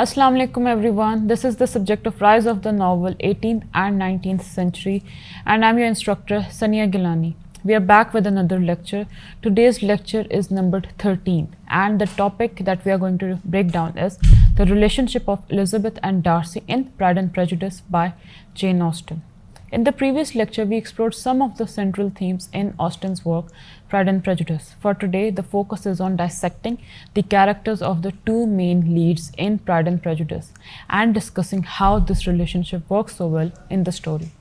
Assalamu alaikum everyone. This is the subject of Rise of the Novel 18th and 19th Century and I'm your instructor Sania Gilani. We are back with another lecture. Today's lecture is numbered 13 and the topic that we are going to break down is the relationship of Elizabeth and Darcy in Pride and Prejudice by Jane Austen. In the previous lecture, we explored some of the central themes in Austen's work, Pride and Prejudice. For today, the focus is on dissecting the characters of the two main leads in Pride and Prejudice and discussing how this relationship works so well in the story.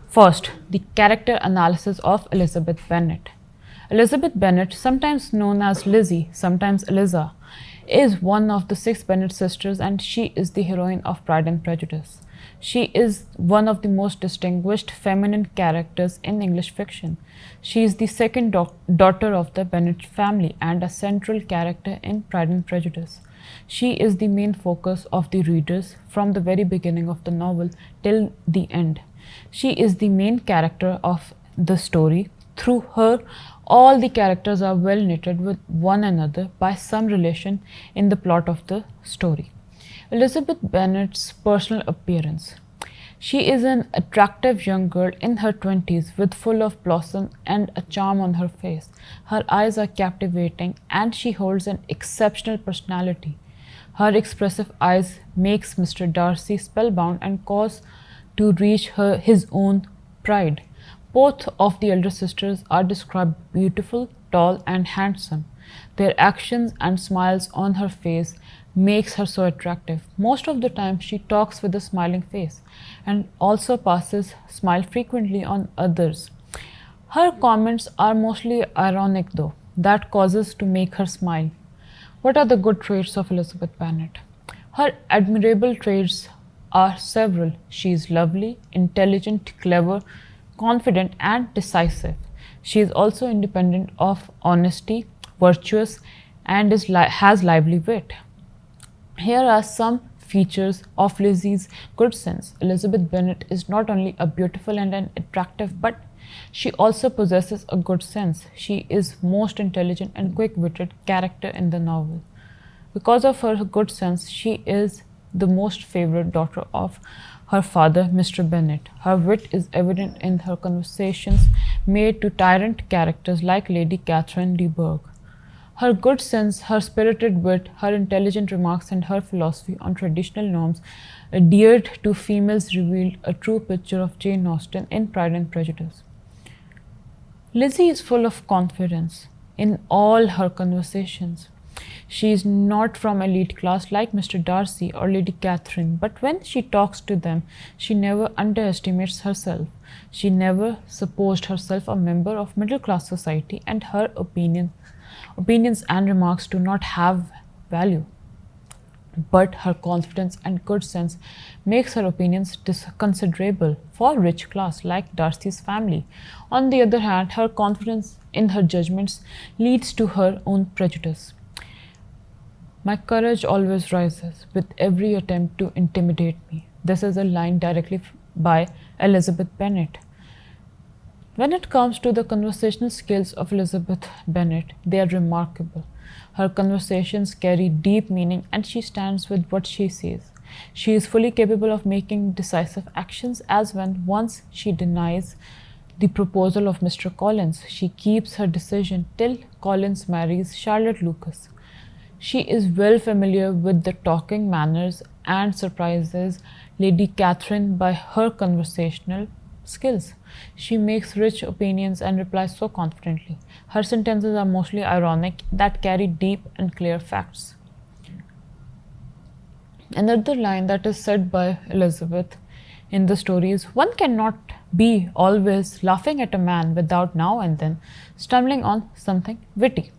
First, the character analysis of Elizabeth Bennet. Elizabeth Bennet, sometimes known as Lizzie, sometimes Eliza, is one of the six Bennet sisters and she is the heroine of Pride and Prejudice. She is one of the most distinguished feminine characters in English fiction. She is the second daughter of the Bennet family and a central character in Pride and Prejudice. She is the main focus of the readers from the very beginning of the novel till the end. She is the main character of the story. Through her, all the characters are well knitted with one another by some relation in the plot of the story. Elizabeth Bennet's personal appearance. She is an attractive young girl in her 20s with full of blossom and a charm on her face. Her eyes are captivating and she holds an exceptional personality. Her expressive eyes makes Mr. Darcy spellbound and cause to reach his own pride. Both of the elder sisters are described beautiful, tall and handsome. Their actions and smiles on her face makes her so attractive. Most of the time she talks with a smiling face and also passes smile frequently on others. Her comments are mostly ironic though, that causes to make her smile. What are the good traits of Elizabeth Bennet? Her admirable traits are several. She is lovely, intelligent, clever, confident and decisive. She is also independent of honesty, virtuous and has lively wit. Here are some features of Lizzie's good sense. Elizabeth Bennet is not only a beautiful and an attractive, but she also possesses a good sense. She is most intelligent and quick-witted character in the novel. Because of her good sense, she is the most favorite daughter of her father, Mr. Bennet. Her wit is evident in her conversations made to tyrant characters like Lady Catherine de Bourgh. Her good sense, her spirited wit, her intelligent remarks and her philosophy on traditional norms adhered to females revealed a true picture of Jane Austen in Pride and Prejudice. Lizzie is full of confidence in all her conversations. She is not from elite class like Mr. Darcy or Lady Catherine, but when she talks to them, she never underestimates herself. She never supposed herself a member of middle class society and her opinions and remarks do not have value. But her confidence and good sense makes her opinions considerable for rich class like Darcy's family. On the other hand, her confidence in her judgments leads to her own prejudice. My courage always rises with every attempt to intimidate me. This is a line directly by Elizabeth Bennet. When it comes to the conversational skills of Elizabeth Bennet, they are remarkable. Her conversations carry deep meaning and she stands with what she says. She is fully capable of making decisive actions as when once she denies the proposal of Mr. Collins, she keeps her decision till Collins marries Charlotte Lucas. She is well familiar with the talking manners and surprises Lady Catherine by her conversational skills. She makes rich opinions and replies so confidently. Her sentences are mostly ironic that carry deep and clear facts. Another line that is said by Elizabeth in the story is, one cannot be always laughing at a man without now and then stumbling on something witty.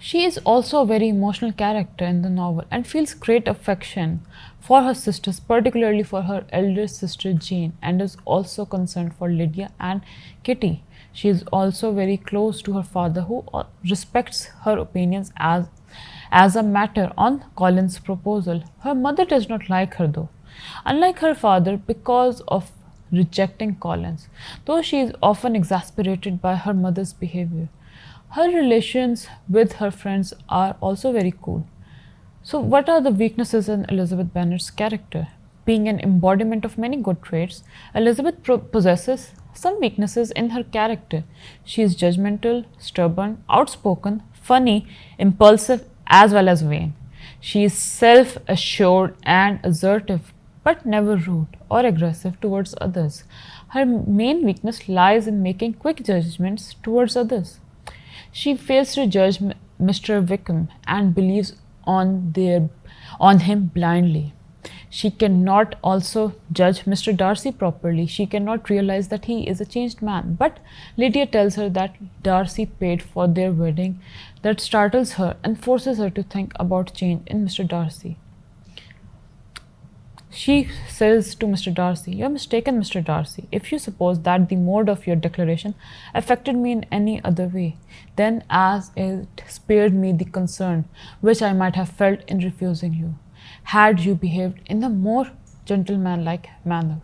She is also a very emotional character in the novel and feels great affection for her sisters, particularly for her elder sister Jane, and is also concerned for Lydia and Kitty. She is also very close to her father, who respects her opinions as a matter on Colin's proposal. Her mother does not like her though, unlike her father, because of rejecting Collins, though she is often exasperated by her mother's behavior. Her relations with her friends are also very cool. So, what are the weaknesses in Elizabeth Bennet's character? Being an embodiment of many good traits, Elizabeth possesses some weaknesses in her character. She is judgmental, stubborn, outspoken, funny, impulsive, as well as vain. She is self assured and assertive, but never rude or aggressive towards others. Her main weakness lies in making quick judgments towards others. She fails to judge Mr. Wickham and believes on him blindly. She cannot also judge Mr. Darcy properly. She cannot realize that he is a changed man. But Lydia tells her that Darcy paid for their wedding. That startles her and forces her to think about change in Mr. Darcy. She says to Mr. Darcy, "You are mistaken, Mr. Darcy. If you suppose that the mode of your declaration affected me in any other way, then as it spared me the concern which I might have felt in refusing you, had you behaved in a more gentlemanlike manner."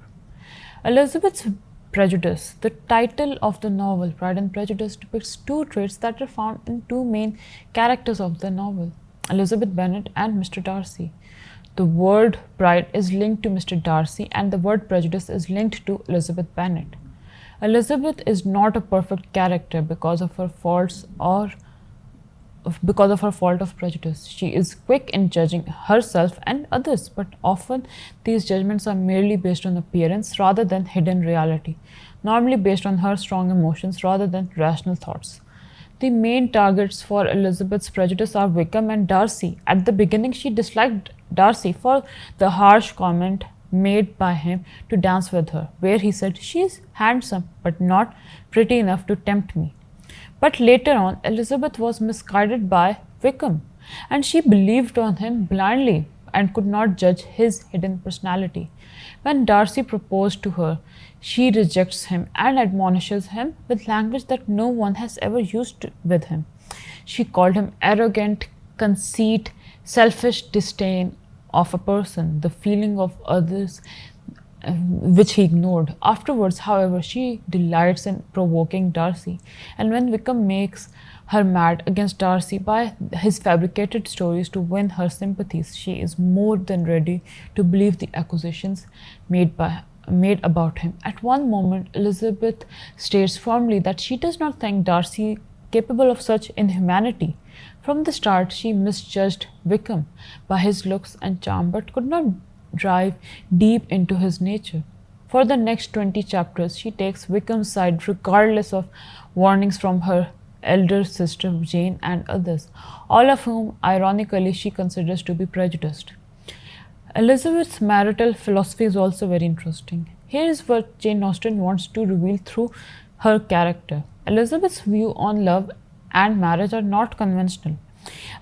Elizabeth's Prejudice. The title of the novel, Pride and Prejudice, depicts two traits that are found in two main characters of the novel, Elizabeth Bennet and Mr. Darcy. The word pride is linked to Mr. Darcy and the word prejudice is linked to Elizabeth Bennet. Elizabeth is not a perfect character because of her faults or because of her fault of prejudice. She is quick in judging herself and others, but often these judgments are merely based on appearance rather than hidden reality, normally based on her strong emotions rather than rational thoughts. The main targets for Elizabeth's prejudice are Wickham and Darcy. At the beginning, she disliked Darcy for the harsh comment made by him to dance with her, where he said, "She is handsome, but not pretty enough to tempt me." But later on, Elizabeth was misguided by Wickham, and she believed on him blindly and could not judge his hidden personality. When Darcy proposed to her, she rejects him and admonishes him with language that no one has ever used with him. She called him arrogant, conceit, selfish disdain of a person, the feeling of others which he ignored. Afterwards, however, she delights in provoking Darcy, and when Wickham makes her mad against Darcy by his fabricated stories to win her sympathies, she is more than ready to believe the accusations made about him. At one moment, Elizabeth states firmly that she does not think Darcy capable of such inhumanity. From the start, she misjudged Wickham by his looks and charm, but could not drive deep into his nature. For the next 20 chapters, she takes Wickham's side regardless of warnings from her elder sister Jane and others, all of whom, ironically, she considers to be prejudiced. Elizabeth's marital philosophy is also very interesting. Here is what Jane Austen wants to reveal through her character. Elizabeth's view on love and marriage are not conventional.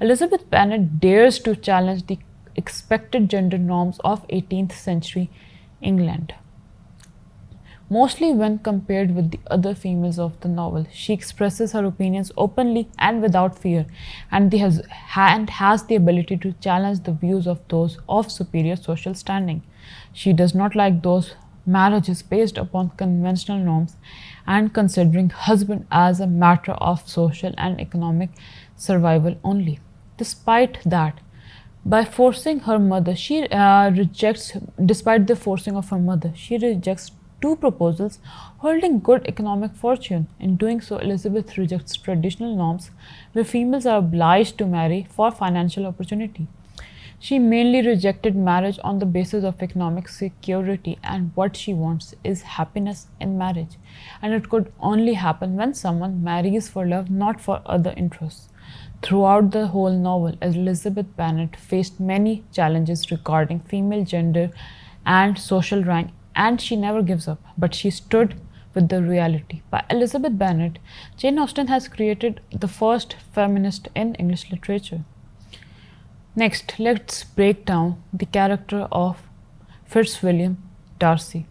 Elizabeth Bennet dares to challenge the expected gender norms of 18th century England. Mostly when compared with the other females of the novel, she expresses her opinions openly and without fear, and has the ability to challenge the views of those of superior social standing. She does not like those marriages based upon conventional norms and considering husband as a matter of social and economic survival only. Despite that, despite the forcing of her mother, she rejects two proposals holding good economic fortune. In doing so, Elizabeth rejects traditional norms where females are obliged to marry for financial opportunity. She mainly rejected marriage on the basis of economic security, and what she wants is happiness in marriage. And it could only happen when someone marries for love, not for other interests. Throughout the whole novel, Elizabeth Bennet faced many challenges regarding female gender and social rank, and she never gives up, but she stood with the reality. By Elizabeth Bennet, Jane Austen has created the first feminist in English literature. Next, let's break down the character of Fitzwilliam Darcy.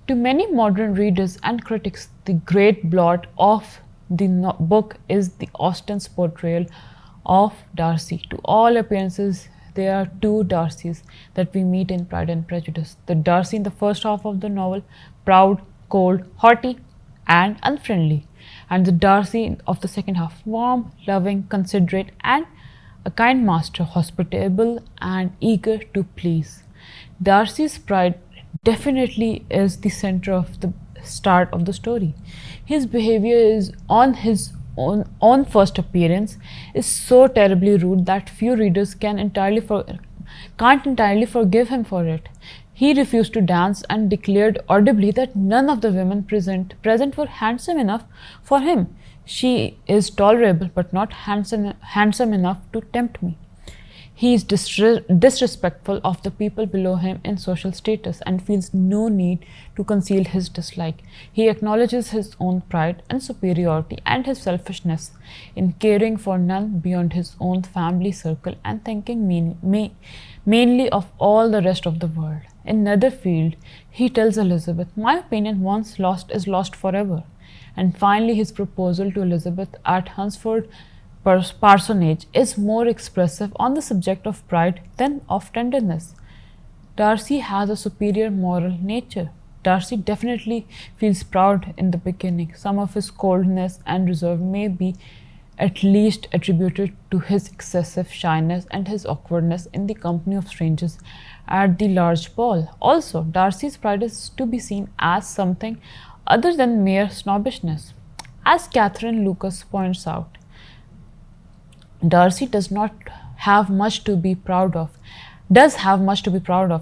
To many modern readers and critics, the great blot of the book is the Austen's portrayal of Darcy. To all appearances, there are two Darcys that we meet in Pride and Prejudice. The Darcy in the first half of the novel, proud, cold, haughty, and unfriendly, and the Darcy of the second half, warm, loving, considerate, and a kind master, hospitable and eager to please. Darcy's pride definitely is the center of the start of the story. His behavior is on first appearance is so terribly rude that few readers can't entirely forgive him for it. He refused to dance and declared audibly that none of the women present were handsome enough for him. She is tolerable but not handsome enough to tempt me. He is disrespectful of the people below him in social status and feels no need to conceal his dislike. He acknowledges his own pride and superiority and his selfishness in caring for none beyond his own family circle and thinking mainly of all the rest of the world. In Netherfield, he tells Elizabeth, "My opinion once lost is lost forever." And finally, his proposal to Elizabeth at Hunsford parsonage is more expressive on the subject of pride than of tenderness. Darcy has a superior moral nature. Darcy definitely feels proud in the beginning. Some of his coldness and reserve may be at least attributed to his excessive shyness and his awkwardness in the company of strangers at the large ball. Also, Darcy's pride is to be seen as something other than mere snobbishness. As Catherine Lucas points out, Darcy does have much to be proud of,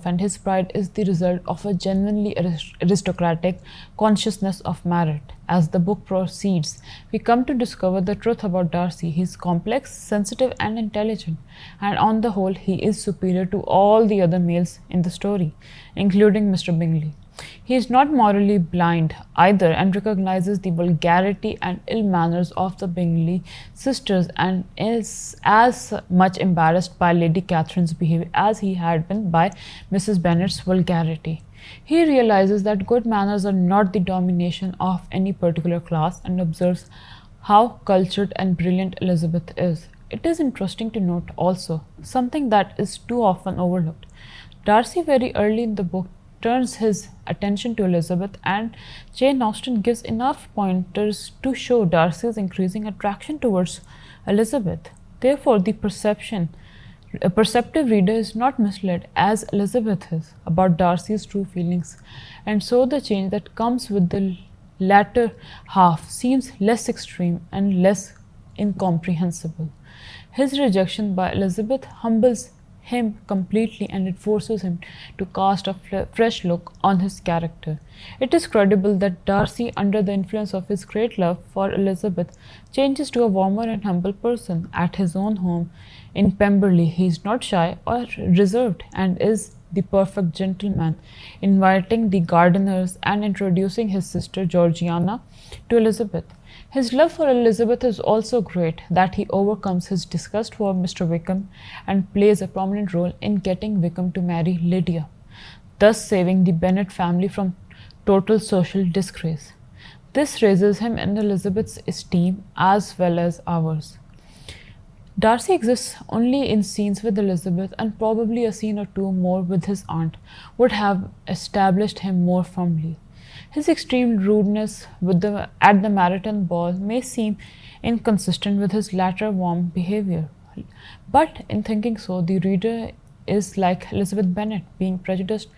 and his pride is the result of a genuinely aristocratic consciousness of merit. As the book proceeds, we come to discover the truth about Darcy. He is complex, sensitive, and intelligent, and on the whole, he is superior to all the other males in the story, including Mr. Bingley. He is not morally blind either and recognizes the vulgarity and ill manners of the Bingley sisters and is as much embarrassed by Lady Catherine's behavior as he had been by Mrs. Bennet's vulgarity. He realizes that good manners are not the domination of any particular class and observes how cultured and brilliant Elizabeth is. It is interesting to note also something that is too often overlooked. Darcy very early in the book turns his attention to Elizabeth, and Jane Austen gives enough pointers to show Darcy's increasing attraction towards Elizabeth. Therefore, a perceptive reader is not misled, as Elizabeth is, about Darcy's true feelings, and so the change that comes with the latter half seems less extreme and less incomprehensible. His rejection by Elizabeth humbles him completely, and it forces him to cast a fresh look on his character. It is credible that Darcy, under the influence of his great love for Elizabeth, changes to a warmer and humble person. At his own home in Pemberley, he is not shy or reserved and is the perfect gentleman, inviting the Gardiners and introducing his sister Georgiana to Elizabeth. His love for Elizabeth is also great that he overcomes his disgust for Mr. Wickham and plays a prominent role in getting Wickham to marry Lydia, thus saving the Bennet family from total social disgrace. This raises him in Elizabeth's esteem as well as ours. Darcy exists only in scenes with Elizabeth, and probably a scene or two more with his aunt would have established him more firmly. His extreme rudeness at the Meryton ball may seem inconsistent with his latter warm behavior. But in thinking so, the reader is like Elizabeth Bennet, being prejudiced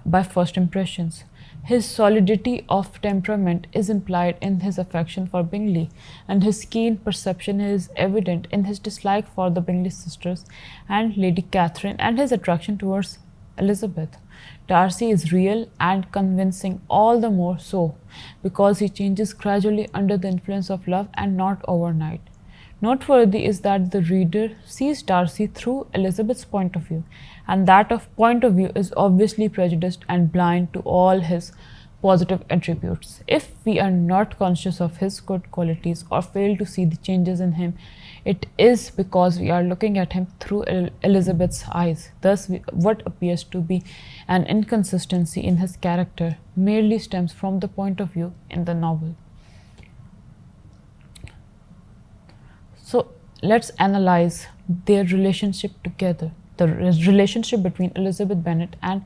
by first impressions. His solidity of temperament is implied in his affection for Bingley, and his keen perception is evident in his dislike for the Bingley sisters and Lady Catherine and his attraction towards Elizabeth. Darcy is real and convincing, all the more so because he changes gradually under the influence of love and not overnight. Noteworthy is that the reader sees Darcy through Elizabeth's point of view, and that point of view is obviously prejudiced and blind to all his positive attributes. If we are not conscious of his good qualities or fail to see the changes in him, it is because we are looking at him through Elizabeth's eyes. Thus, what appears to be an inconsistency in his character merely stems from the point of view in the novel. So, let's analyze their relationship together. The relationship between Elizabeth Bennet and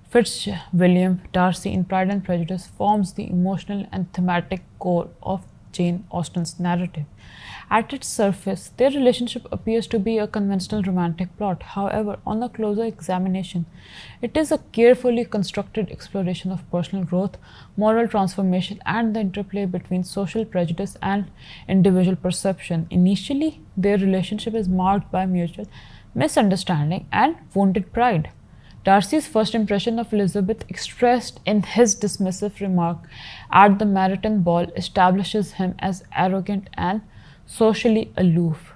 Fitzwilliam Darcy in Pride and Prejudice forms the emotional and thematic core of Jane Austen's narrative. At its surface, their relationship appears to be a conventional romantic plot. However, on a closer examination, it is a carefully constructed exploration of personal growth, moral transformation, and the interplay between social prejudice and individual perception. Initially, their relationship is marked by mutual misunderstanding and wounded pride. Darcy's first impression of Elizabeth, expressed in his dismissive remark at the Meryton ball, establishes him as arrogant and socially aloof,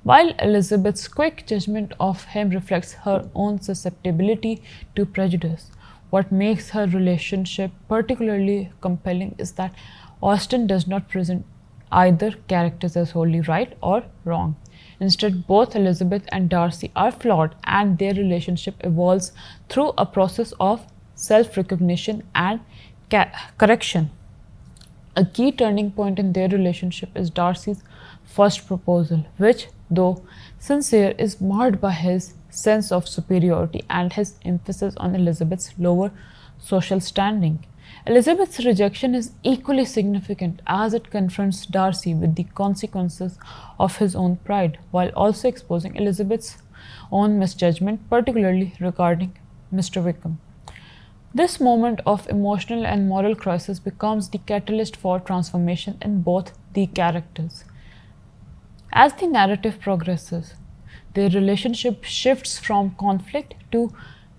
while Elizabeth's quick judgment of him reflects her own susceptibility to prejudice. What makes her relationship particularly compelling is that Austen does not present either characters as wholly right or wrong. Instead, both Elizabeth and Darcy are flawed, and their relationship evolves through a process of self recognition and correction. A key turning point in their relationship is Darcy's first proposal, which, though sincere, is marred by his sense of superiority and his emphasis on Elizabeth's lower social standing. Elizabeth's rejection is equally significant as it confronts Darcy with the consequences of his own pride, while also exposing Elizabeth's own misjudgment, particularly regarding Mr. Wickham. This moment of emotional and moral crisis becomes the catalyst for transformation in both the characters. As the narrative progresses, their relationship shifts from conflict to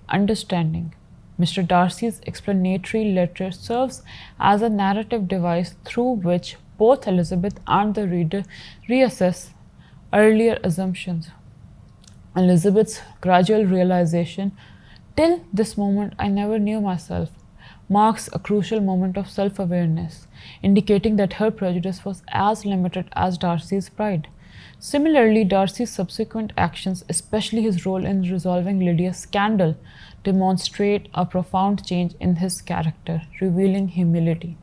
understanding. Mr. Darcy's explanatory letter serves as a narrative device through which both Elizabeth and the reader reassess earlier assumptions. Elizabeth's gradual realization, "Till this moment, I never knew myself," marks a crucial moment of self awareness, indicating that her prejudice was as limited as Darcy's pride. Similarly, Darcy's subsequent actions, especially his role in resolving Lydia's scandal, demonstrate a profound change in his character, revealing humility,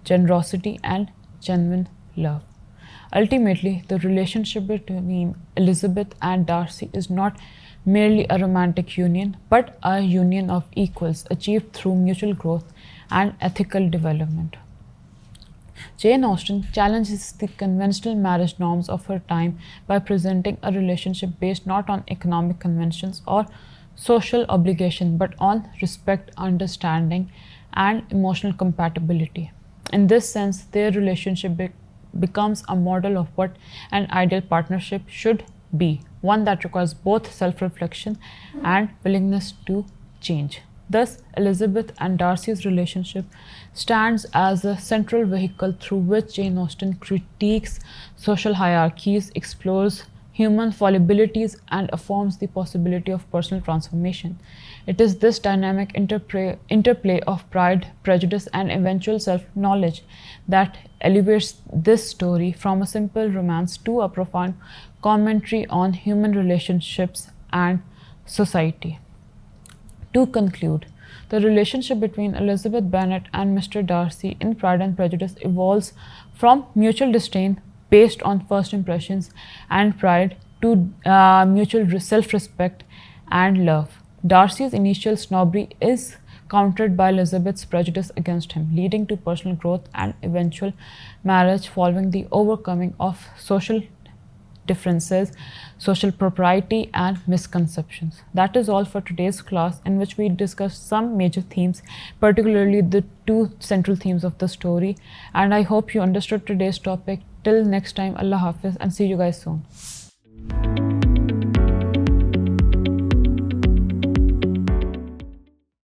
generosity, and genuine love. Ultimately, the relationship between Elizabeth and Darcy is not merely a romantic union, but a union of equals achieved through mutual growth and ethical development. Jane Austen challenges the conventional marriage norms of her time by presenting a relationship based not on economic conventions or social obligation, but on respect, understanding, and emotional compatibility. In this sense, their relationship becomes a model of what an ideal partnership should be, one that requires both self reflection and willingness to change. Thus, Elizabeth and Darcy's relationship stands as a central vehicle through which Jane Austen critiques social hierarchies, explores human fallibilities, and affirms the possibility of personal transformation. It is this dynamic interplay of pride, prejudice, and eventual self-knowledge that elevates this story from a simple romance to a profound commentary on human relationships and society. To conclude, the relationship between Elizabeth Bennet and Mr. Darcy in Pride and Prejudice evolves from mutual disdain based on first impressions and pride to mutual self-respect and love. Darcy's initial snobbery is countered by Elizabeth's prejudice against him, leading to personal growth and eventual marriage following the overcoming of social differences, social propriety, and misconceptions. That is all for today's class, in which we discussed some major themes, particularly the two central themes of the story. And I hope you understood today's topic. Till next time, Allah Hafiz, and see you guys soon.